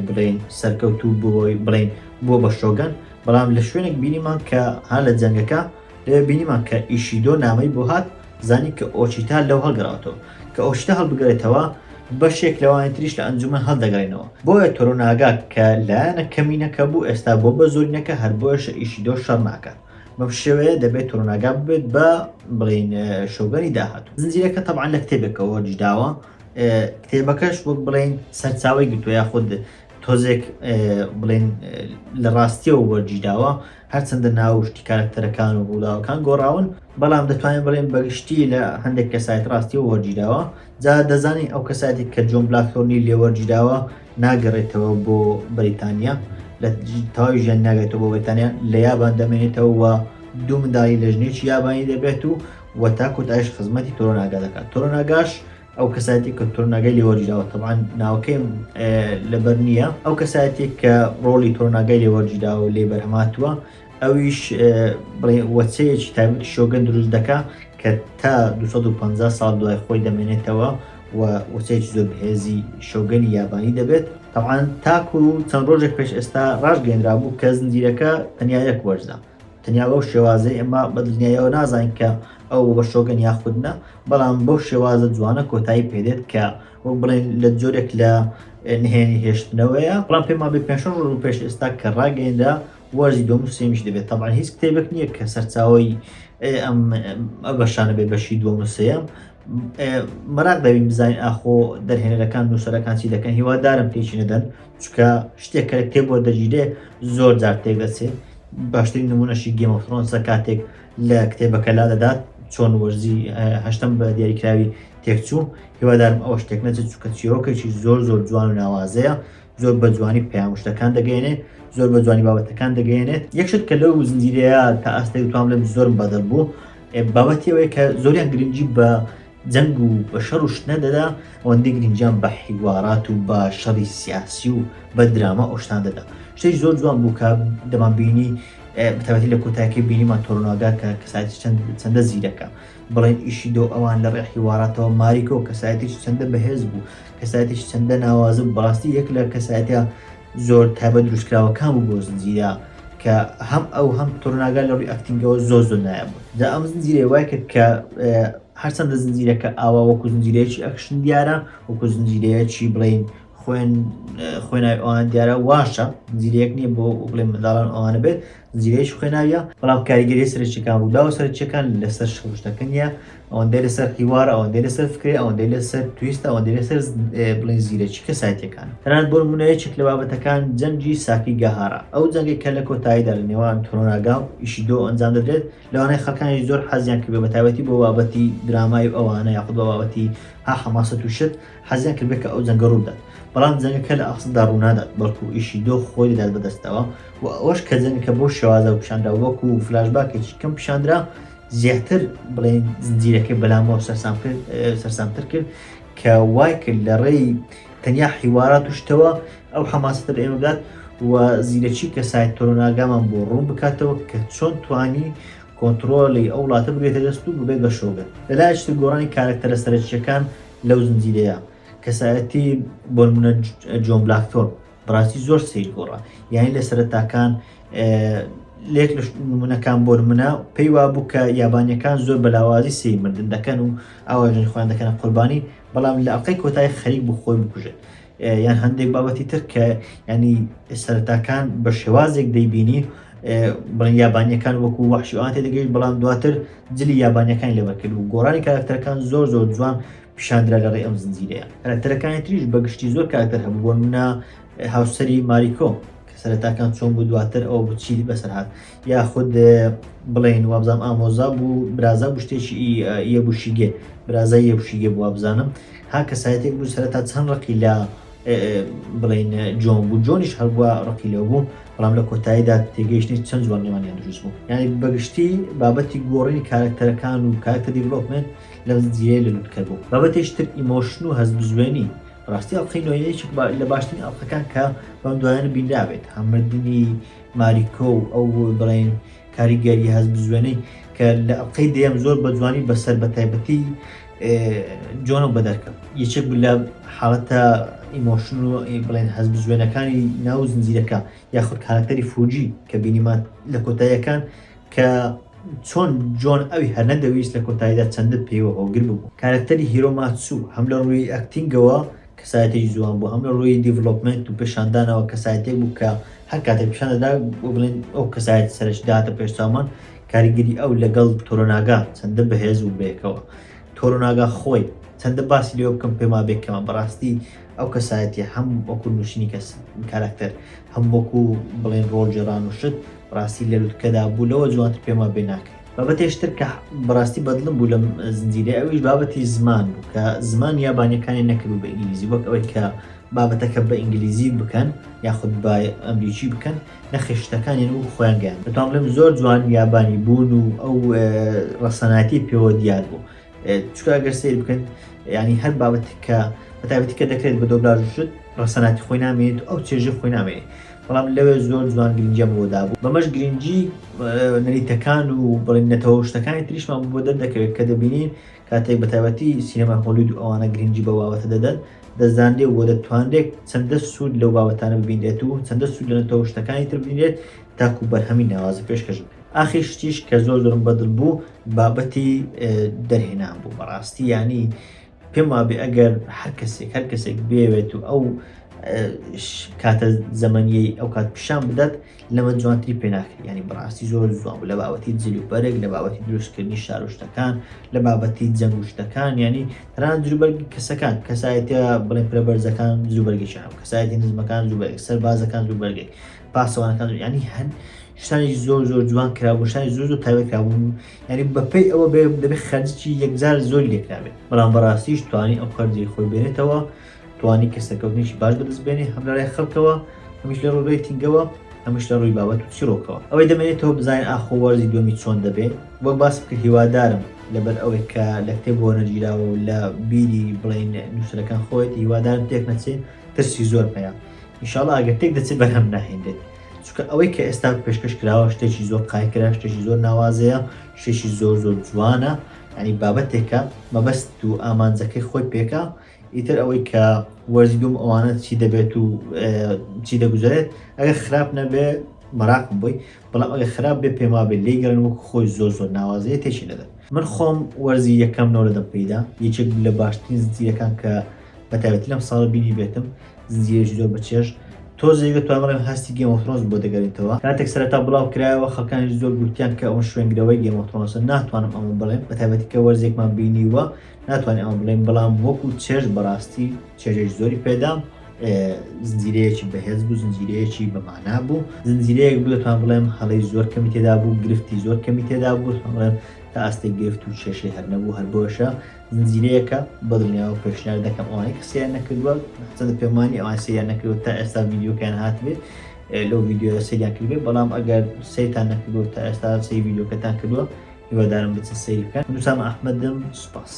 بڵێن سەرکەوتوو بۆی بڵێن بووە بە شۆگەن، بەڵام لە شوێنێک بینیمان کە ها لە جەنگەکە لێ بینیمان کە ئیشیدۆ نامەی بۆ هات زانی کە ئۆچیتا لەو هەڵگەڕاتەوە کە ئۆچتا هەڵبگرێتەوە بەشێک لەوانی تریش لە ئەنجومەن هەڵدەگەڕێنەوە. بۆیە تۆرۆناگا کە لایەنە کەمینەکە بوو ئێستا بۆ بە زۆرینەکە هەر بۆیەشە ئیشیدۆ شەڕ ناکات. بەم شێوەیە دەبێت تۆرۆناگا ببێت بە بڵێن شۆگەنی داهاتوو. زنجیرەکە تەبعاً لە کتێبێکەوە جداوە، کتێبەکەش وەک بڵێن سەرچاوی گرتووە یاخود تۆزێک بڵێن لە ڕاستیەوە وەرجیداوە، هەرچەندە ناوشتی کارکتەرەکان و ڕووداوەکان گۆڕاون، بەڵام دەتوانین بڵێن بەگشتی لە هەندێک کەسایەت ڕاستیەوە وەرجیداوە. جا دەزانین ئەو کەسایەتێک کە جۆن بلاکتۆرنی لێوەرجیداوە ناگەڕێتەوە بۆ بەریتانیا، لە تەواوی ژیان ناگێتەوە بۆ بەریتانیا، لە یابان دەمێنێتەوە و دوو منداڵی لە ژنێکی یابانی دەبێت و تا کۆتاییش خزمەتی تۆرۆناگا دەکات. تۆرۆناگاش ئەو کەسایەتی کە تۆرۆناگای لێوەرجیداوە تەبعاً ناوەکەی لەبەر نییە، ئەو کەسایەتێک کە ڕۆڵی تۆرۆناگای لێوەرجیداوە و لێ بەرهەماتووە، ئەویش بڵێ وەچەیەکی تایبەتی شۆگەن دروست دەکات کە تا 250 ساڵ دوای خۆی دەمێنێتەوە و وەچەیەکی زۆر بەهێزی شۆگەنی یابانی دەبێت. تەبعاً تاکو چەند ڕۆژێک پێش ئێستا ڕاشگەیەنرا بوو کە زنجیرەکە تەنیا یەک وەرزە. تەنیا بەو شێوازەی ئێمە بە دڵنیاییەوە نازانین کە ئەو بە شۆگەن یاخودنە، بەڵام بەو شێوازە جوانە کۆتایی پێدێت کە وەک بڵێن لە جۆرێک لە نهێنی هێشتنەوەیە، بەڵام پێم وابێ 5 ڕۆژ پێش ئێستا کە ڕاگەیەنرا وەرزی دووەم و سێمیش دەبێت. تەبعاً هیچ کتێبێک نییە کە سەرچاوەی ئەم بەشانە بێ بەشی دووەم و سێیەم. مەراق دەبین بزانین ئاخۆ دەرهێنەرەکان نووسەرەکان چی دەکەن، هیوادارم تێکی نەدەن، چونکە شتێک کە لە کتێبەوە دەگیرێ زۆر جار تێک دەچێت. باشترین نمونەشی گێم ئۆف ترۆنسە کاتێک لە کتێبەکە لا دەدات چۆن وەرزی هەشتم بە دیاریکراوی تێکچوو، هیوادارم ئەوە شتێک نەچێت، چونکە چیرۆکێکی زۆر جوان و ناوازەیە، زۆر بە جوانی پەیامشتەکان دەگەیەنێت، زۆر بە جوانی بابەتەکان دەگەیەنێت. یەکشت کە لەو زنجیرەیە تا ئاستێک توانم لەم زۆرم بەدڵ بوو، بابەتی ئەوەیە کە زۆریان گرنگی بە جەنگ و بە شەڕ و شت نەدەدا، ئەوەندەی گرنگیان بە حیوارات و بە شەڕی سیاسی و بە دراما ئەو شتان دەدا. شتێکی زۆر جوان بوو کە دەمانبینی بەتابەتی لە کۆتاییەکەی بینیمان تۆرۆناگا کە کەسایەتی چەندە زیرەکە، بڵێن ئیشیدۆ ئەوان لە ڕێی حیواراتەوە ماریکۆ کەسایەتیش چەندە بەهێز بوو، کەسایەتیش چەندە ناوازە بوو. بەڕاستی یەک لە کەسایەتە زۆر تایبەت دروستکراوەکان بوو بۆ زنجیرە کە هەم ئەو هەم تۆرۆناگا لە ڕووی ئەکتینگەوە زۆر نایە بوو. جا ئەم زنجیرەیە وای کرد کە هەرچەندە زنجیرەکە ئاوا وەکو زنجیرەیەکی ئەکشن دیارە، وەکو زنجیرەیەکی بڵێن خوێناوی ئەوان دیارە واشە، زنجیرەیەک نییە بۆ بڵێن منداڵان ئەوانە بێت، زنجیرەیەکی خوێناویە، بەڵام کاریگەری سەرنجەکان ڕوودا و سەرنجەکان لەسەر شتەکە نییە، ئەوەندەی لەسەر حیوارە، ئەوەندەی لەسەر فکرێ، ئەوەندەی لەسەر تویستە، ئەوەندەی لەسەر بڵێن زیرەکی کەسایەتیەکان. تەنانەت بۆ نمونەیەکێک لە بابەتەکان جەنگی ساکیگاهارا، ئەو جەنگێک کە لە کۆتاییدا لە نێوان تۆرۆناگا و ئیشیدۆ ئەنجام دەدرێت، لەوانەیە خەڵکانی زۆر حەزیان کرد بە تایبەتی بۆ بابەتی درامای و ئەوانە یاخود بە بابەتی حەماسەت و شت حەزیان کرد کە ئەو جەنگە ڕوو بدات، بەڵام جەنگەکە لە ئەسڵدا ڕوونادات، بەڵکو ئیشیدۆ خۆی دەدات بەدەستەوە و ئەوەش کە جەنگەکە بۆ شێوازە و پیشاندرا وەکو فلاشباکێکی کەم پیشاندرا، زیاتر بڵێن زنجیرەکەی بەلامەوە سەرسامتر کرد کە وای کرد لە ڕێی تەنیا حیوارات و شتەوە ئەو حەماسەتە بە ئێمە بدات و زیرەکی کەسایەت تۆرۆناگامان بۆ ڕوون بکاتەوە کە چۆن توانی کۆنتڕۆڵی ئەو وڵاتە بگرێتە دەست و ببێت بە شۆگەن. لەلایەکتر گۆڕانی کارکتەرە سەرنجەکان لەو زنجیرەیە، کەسایەتی بۆ نمونە جۆن بلاکتۆر بەڕاستی زۆر سەیر گۆڕا، یانی لە سەرەتاکان لێک لە نمونەکان بۆ نمونە پێی وابوو کە یابانیەکان زۆر بەلاوازی سەیر مردن دەکەن و ئاواژنی خۆیان دەکەنە قوربانی، بەڵام لە ئەڵقەی کۆتایی خەریک بوو خۆی بکوژێت. یان هەندێک بابەتی تر کە ینی سەرەتاکان بە شێوازێک دەیبینی بڵێن یابانیەکان وەکو وەحشیوان تێدەگەیت، بەڵام دواتر جلی یابانیەکانی لەوە کرد و گۆڕانی کارکتەرەکان زۆر جوان پیشاندرا لە ڕێی ئەم زنجیرەیە. کارکتەرەکانی تریش بەگشتی زۆر کارکتەر هەبوو، بۆ نمونە هاوسەری ماریکۆ کە سەرەتاکان چۆن بوو، دواتر ئەوە بچی بەسەر هات، یاخود بڵێن وابزانم ئامۆزا بوو، برازا بوو شتێکی یەبوشیگێ، برازای یەبوشیگێ بوو وابزانم، ها کەسایەتێک بوو سەرەتا چەند ڕقی لە بڵین جۆن بوو جۆنیش هەروە ڕقی لەو بوو بەڵام لە کۆتاییدا تێگەیشتنی چەند جوان لێوانیان دروست بوو یعنی بەگشتی بابەتی گۆڕینی کارکتەرەکان و کارکتە دیڤلۆپمنت لە زنجیرەیە لە لووتکە بوو بابەتێشتر ئیمۆشن و هەزبزوێنی ڕاستی ئەڵقەی نوێیەکی لە باشترین ئەڵلقەکان کە بەم دوایانە بیندابێت هەمردنی ماریکۆ و ئەو بڵین کاریگەری هەزبزوێنەی کە لە ئەڵلقەی دێم زۆر بە جوانی بەسەر بە تایبەتی جۆنە بەدەرکە یەکێک لە حاڵەتە ئیمۆشن و بڵێن هەزبزوێنەکانی ناو زنجیرەکە یاخود کارکتەری فوجی کە بینیمان لە کۆتاییەکان کە چۆن جۆن ئەوی هەر نەدەویست لە کۆتاییدا چەندە پێوە هۆگر بوو کارکتەری هیرۆماتسوو هەم لە ڕووی ئەکتینگەوە کەسایەتێکی جوان بوو هەم لە ڕووی دیڤلۆپمنت و پێشاندانەوە کەسایەتێک بوو کە هەر کاتێک پیشاندەدا بڵێن ئەو کەسایەت سەرشداتە پێشچاومان کاریگەری ئەو لەگەڵ تۆرۆناگا چەندە بەهێز و بێکەوە تۆرۆناگا خۆی چەندە باسی لێوە بکەم پێما بێکەوە بەڕاستی ئەو کەسایەتی هەم وەکو نووسینی کەس کاراکتەر هەم وەکو بڵێن ڕۆڵجێڕان و شت ڕاستی لە لووتکەدا بوو لەوە جوانتر پێما بێ ناکرێت بابەتێشتر کە بەڕاستی بەدڵم بوو لە زنجیرە ئەویش بابەتی زمان بوو کە زمان یابانیەکانی نەکردو بە ئینگلیزی وەک ئەوەی کە بابەتەکە بە ئینگلیزی بکەن یاخود بە ئەمریکی بکەن نەخێشتەکانیان و خۆیان گەیان بەتوان بڵێم زۆر جوان یابانی بوون و ئەو ڕەسەناتی پێوە دیار بوو چکە ئەگەر سیر بکەن ینی هەر بابەت کە بەتابەتی کە دەکرێت بە دۆبلاژ شت ڕەسەناتی خۆی نامێت ئەو چێژی خۆی نامێت بەڵام لەوێ زۆر جوان گرنگجە بۆدا بوو بەمەش گرنگجی نەریتەکان و بڵێنەتەوە شتەکانی تریشمان بۆ دەردەکەوێت کە دەبینین کاتێک بەتابەتی سینەما هۆلیوود و ئەوانە گرنگجی بە بابەتە دەدەن دەزانێت بۆ دەتوانرێت چەندە سوود لەو بابەتانە ببینێت و چەندە سوود لەنەتەوە شتەکانی تر ببینێت تاکو بەرهەمی ناوازە پێشکەش ئاخی شتیش کە زۆر زۆرم بەدڵ بوو بابەتی دەرهێنان بوو بەڕاستی ینی پێم وابێ ئەگەر هەر کەسێک بێوێت و ئەو کاتە زەمەنیەی ئەو کات پیشان بدات لەمە جوانتری پێناکرێت ینی بەڕاستی زۆر جوان بوو لە بابەتی جلوبەرێک لە بابەتی دروستکردنی شارۆشتەکان لە بابەتی جەنگوشتەکان ینی تەنانەت جلوبەرگی کەسەکان کەسایەتە بڵێن پرەبەرزەکان جلوبەرگێکیان کەسایەتی نزمەکان جلوبەرگێک سەربازەکان جلوبەرگێک پاسەوانەکان ینی هەر شتانی زۆر جوان کرابوو شتانی زۆر تایبەت کرابوون ینی بەپێی ئەوە دەبێت خەرجی یەکجار زۆر لێکرابێت بەڵام بەڕاستیش توانی ئەو خەرجی خۆی بێنێتەوە توانی کەسەکەوتنیشی باش بەدەست بێنێ هەم لە ڕێی خەڵکەوە هەمیش لە ڕووی ڕێتینگەوە هەمیش لە ڕووی بابەت و چیرۆکەوە ئەوەی دەمێنێتەوە بزانین ئاخۆ وەرزی دومی چۆن دەبێت وەک باس بکرد هیوادارم لەبەر ئەوەی کە لە کتێبەوە نەگیراوە و لە بیری بڵین نووسەرەکان خۆیت هیوادارم تێک نەچێت ترسی زۆر پێیە ئینشاڵڵا ئەگەر تێک دەچێت بەرهەم ناهێنرێت چونکە ئەوەی کە ئێستا پێشکەش کراوە شتێکی زۆر قایکرا شتێکی زۆر ناوازەیە شتێکی زۆر جوانە ینی بابەتێکە مەبەست و ئامانجەکەی خۆی پێکە ئیتر ئەوەی کە وەرزی دوم ئەوانە چی دەبێت و چی دەگوزارێت ئەگەر خراپ نەبێ مەراقم بووی بەڵام ئەگەر خراپ بێ پێما بێت لێ گەرن وەک خۆی زۆر ناوازەیە تێکی دەدەن من خۆم وەرزی یەکەم نەوە دەم پێیدا یەکێک لە باشترین زنجیرەکان کە بەتایبەتی لەم ساڵ بینی بێتم زنجیرێکی زۆر بەچێژ تۆزێگە توانڕێم هەستی گێم ئۆف ترۆنز بۆ دەگەڕێتەوە کاتێک سەرەتا بڵاو کرایەوە خەڵکانی زۆر گوتیان کە ئەوە شوێنگرەوەی گێم ئۆف ترۆنزە ناتوانم ئەمە بڵێم بەتایبەتی کە وەرزێکمان بینیوە ناتوانێت ئەمە بڵێم بەڵام وەکو چێژ بەڕاستی چێژێکی زۆری پێدام زنجیرەیەکی بەهێز بوو زنجیرەیەکی بەمانا بوو زنجیرەیەک بوو دەتوان بڵێم هەڵەی زۆر کەمی تێدا بوو گرفتی زۆر کەمی تێدا بوو بڵێم تا ئاستێک گرفت و کێشەی هەر نەبوو هەر بۆشە زنجیرەیەکە بەدڵنیاوە پێشنیار دەکەم ئەوانەی کە سەیان نەکردووە چەندە پێمانی ئەوان سەیان نەکردووە تا ئێستا ڤیدیۆکەیان هاتبێت لەو ڤیدیۆ سەیریان کردبێت بەڵام ئەگەر سەیتان نەکردووە تا ئێستا سەی ڤیدیۆکەتان کردووە هیوادارم بچن سەیری بکەن نووسام ئەحمەدم سوپاس